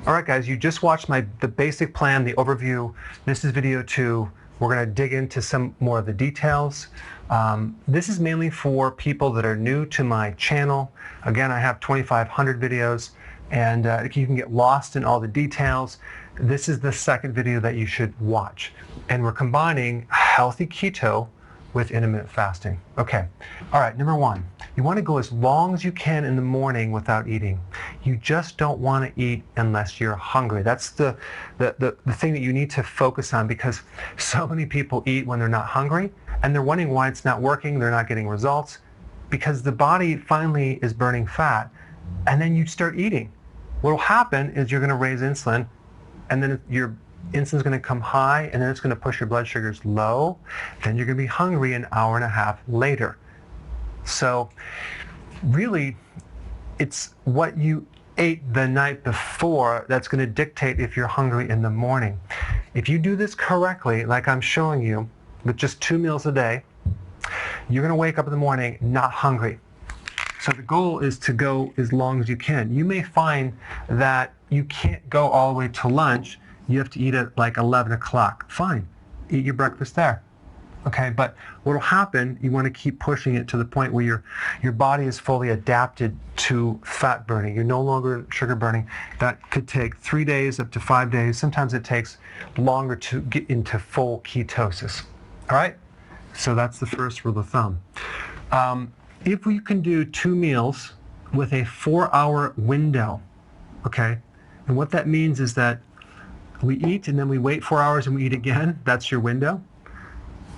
All right, guys, you just watched the basic plan, the overview. This is video 2. We're going to dig into some more of the details. This is mainly for people that are new to my channel. Again, I have 2,500 videos, and you can get lost in all the details. This is the second video that you should watch. And we're combining healthy keto with intermittent fasting. Okay, all right, number 1, you want to go as long as you can in the morning without eating. You just don't want to eat unless you're hungry. That's the thing that you need to focus on, because so many people eat when they're not hungry, and they're wondering why it's not working, they're not getting results, because the body finally is burning fat, and then you start eating. What will happen is you're going to raise insulin, and then your insulin's going to come high, and then it's going to push your blood sugars low. Then you're going to be hungry an hour and a half later. So really, it's what you ate the night before that's going to dictate if you're hungry in the morning. If you do this correctly, like I'm showing you, with just 2 meals a day, you're going to wake up in the morning not hungry. So the goal is to go as long as you can. You may find that you can't go all the way to lunch. You have to eat at like 11 o'clock. Fine, eat your breakfast there. Okay, but what will happen, you want to keep pushing it to the point where your body is fully adapted to fat burning. You're no longer sugar burning. That could take 3 days up to 5 days. Sometimes it takes longer to get into full ketosis. All right, so that's the first rule of thumb. If we can do 2 meals with a 4-hour window, okay, and what that means is that we eat and then we wait 4 hours and we eat again, that's your window.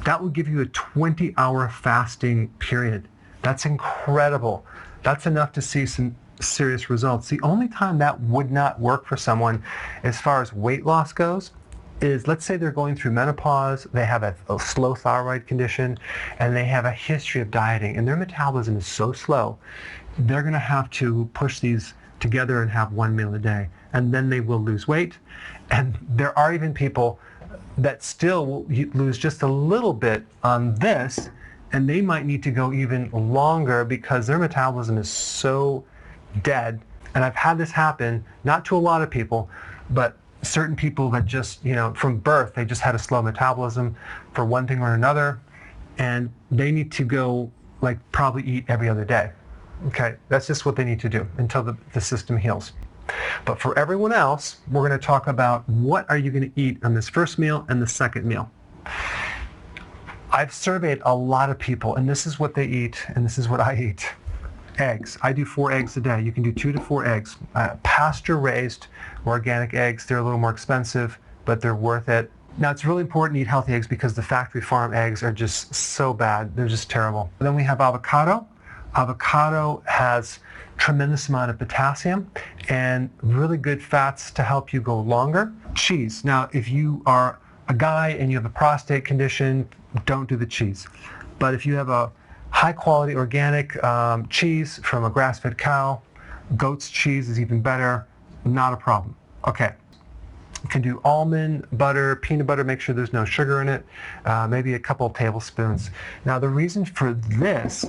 That will give you a 20-hour fasting period. That's incredible. That's enough to see some serious results. The only time that would not work for someone as far as weight loss goes is, let's say they're going through menopause, they have a slow thyroid condition, and they have a history of dieting, and their metabolism is so slow, they're going to have to push these together and have 1 meal a day, and then they will lose weight. And there are even people that still will lose just a little bit on this, and they might need to go even longer because their metabolism is so dead. And I've had this happen, not to a lot of people, but certain people that just, from birth, they just had a slow metabolism for one thing or another, and they need to go, like, probably eat every other day. Okay, that's just what they need to do until the system heals. But for everyone else, we're going to talk about what are you going to eat on this first meal and the second meal. I've surveyed a lot of people, and this is what they eat, and this is what I eat. Eggs. I do 4 eggs a day. You can do 2 to 4 eggs. Pasture-raised organic eggs, they're a little more expensive, but they're worth it. Now, it's really important to eat healthy eggs because the factory farm eggs are just so bad. They're just terrible. And then we have avocado. Avocado has tremendous amount of potassium and really good fats to help you go longer. Cheese. Now, if you are a guy and you have a prostate condition, don't do the cheese. But if you have a high quality organic cheese from a grass-fed cow, goat's cheese is even better, not a problem. Okay. You can do almond butter, peanut butter, make sure there's no sugar in it, maybe a couple of tablespoons. Now, the reason for this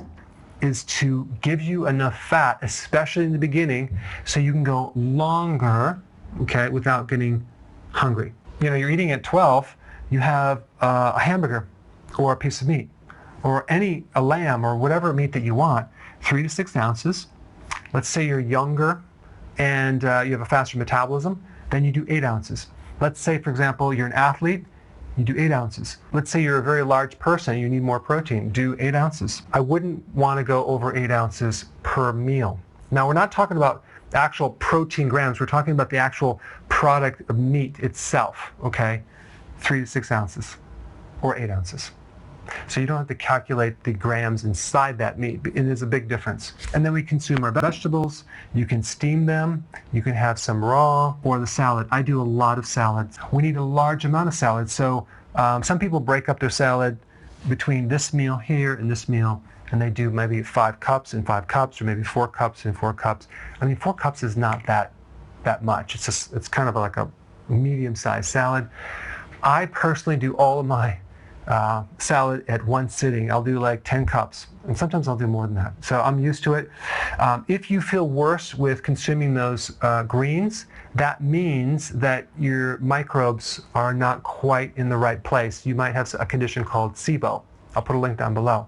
is to give you enough fat, especially in the beginning, so you can go longer, okay, without getting hungry. You're eating at 12, you have a hamburger or a piece of meat or a lamb or whatever meat that you want, 3 to 6 ounces. Let's say you're younger and you have a faster metabolism, then you do 8 ounces. Let's say, for example, you're an athlete, you do 8 ounces. Let's say you're a very large person, you need more protein, do 8 ounces. I wouldn't want to go over 8 ounces per meal. Now, we're not talking about actual protein grams, we're talking about the actual product of meat itself, okay? 3 to 6 ounces or 8 ounces. So you don't have to calculate the grams inside that meat, and there's a big difference. And then we consume our vegetables. You can steam them, you can have some raw, or the salad. I do a lot of salads. We need a large amount of salad, so some people break up their salad between this meal here and this meal, and they do maybe 5 cups and 5 cups, or maybe 4 cups and 4 cups. I mean, 4 cups is not that much. It's kind of like a medium-sized salad. I personally do all of my salad at one sitting. I'll do like 10 cups, and sometimes I'll do more than that. So I'm used to it. If you feel worse with consuming those greens, that means that your microbes are not quite in the right place. You might have a condition called SIBO. I'll put a link down below,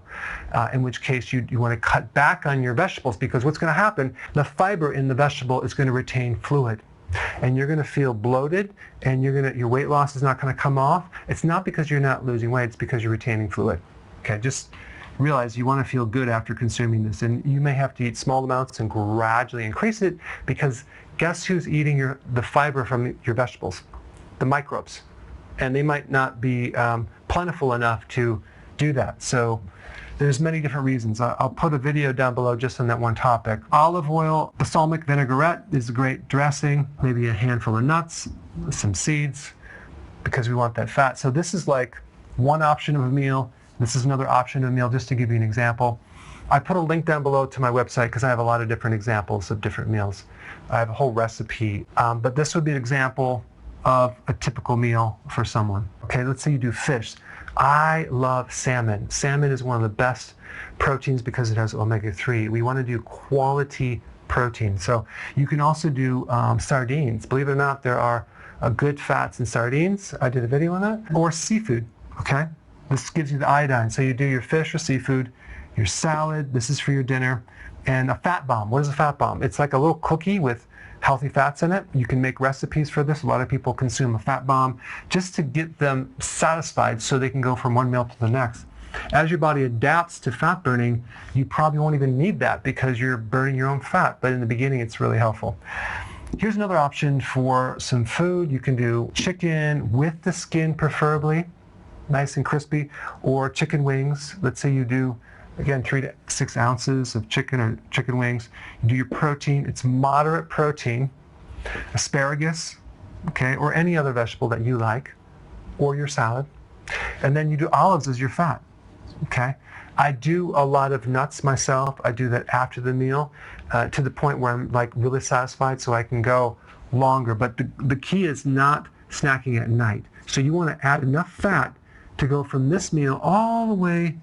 in which case you want to cut back on your vegetables, because what's going to happen, the fiber in the vegetable is going to retain fluid. And you're going to feel bloated, and your weight loss is not going to come off. It's not because you're not losing weight, it's because you're retaining fluid. Okay, just realize you want to feel good after consuming this, and you may have to eat small amounts and gradually increase it, because guess who's eating the fiber from your vegetables? The microbes. And they might not be plentiful enough to do that. So there's many different reasons. I'll put a video down below just on that one topic. Olive oil, balsamic vinaigrette is a great dressing, maybe a handful of nuts, some seeds, because we want that fat. So this is like one option of a meal. This is another option of a meal, just to give you an example. I put a link down below to my website because I have a lot of different examples of different meals. I have a whole recipe, but this would be an example of a typical meal for someone. Okay, let's say you do fish. I love salmon. Salmon is one of the best proteins because it has omega-3. We want to do quality protein. So you can also do sardines. Believe it or not, there are good fats in sardines. I did a video on that. Or seafood, okay? This gives you the iodine. So you do your fish or seafood, your salad, this is for your dinner, and a fat bomb. What is a fat bomb? It's like a little cookie with healthy fats in it. You can make recipes for this. A lot of people consume a fat bomb just to get them satisfied so they can go from one meal to the next. As your body adapts to fat burning, you probably won't even need that because you're burning your own fat, but in the beginning it's really helpful. Here's another option for some food. You can do chicken with the skin preferably, nice and crispy, or chicken wings. Let's say you do, again, 3 to 6 ounces of chicken or chicken wings. You do your protein. It's moderate protein. Asparagus, okay, or any other vegetable that you like, or your salad. And then you do olives as your fat, okay? I do a lot of nuts myself. I do that after the meal to the point where I'm like really satisfied so I can go longer. But the key is not snacking at night. So you want to add enough fat to go from this meal all the way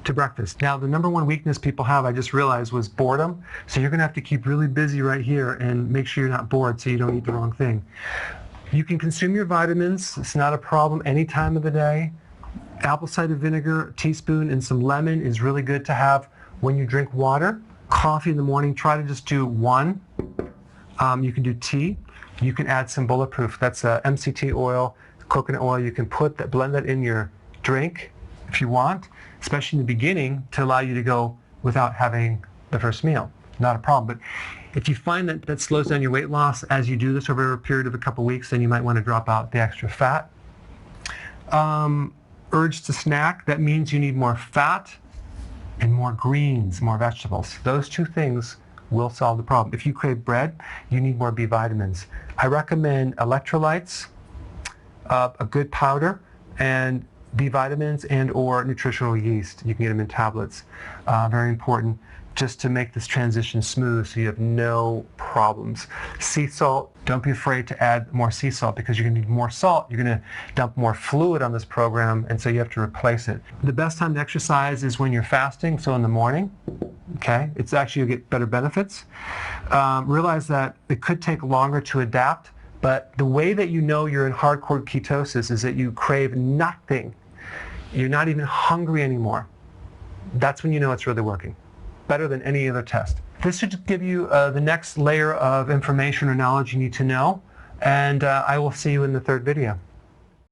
to breakfast. Now, the number one weakness people have, I just realized, was boredom. So you're going to have to keep really busy right here and make sure you're not bored so you don't eat the wrong thing. You can consume your vitamins. It's not a problem any time of the day. Apple cider vinegar, a teaspoon, and some lemon is really good to have when you drink water. Coffee in the morning, try to just do one. You can do tea. You can add some bulletproof. That's MCT oil, coconut oil. You can blend that in your drink if you want, especially in the beginning, to allow you to go without having the first meal. Not a problem. But if you find that slows down your weight loss as you do this over a period of a couple weeks, then you might want to drop out the extra fat. Urge to snack, that means you need more fat and more greens, more vegetables. Those two things will solve the problem. If you crave bread, you need more B vitamins. I recommend electrolytes, a good powder, and B vitamins and or nutritional yeast. You can get them in tablets. Very important, just to make this transition smooth so you have no problems. Sea salt, don't be afraid to add more sea salt because you're going to need more salt. You're going to dump more fluid on this program, and so you have to replace it. The best time to exercise is when you're fasting, so in the morning. Okay, it's actually, you'll get better benefits. Realize that it could take longer to adapt, but the way that you know you're in hardcore ketosis is that you crave nothing. You're not even hungry anymore. That's when you know it's really working. Better than any other test. This should give you the next layer of information or knowledge you need to know, and I will see you in the third video.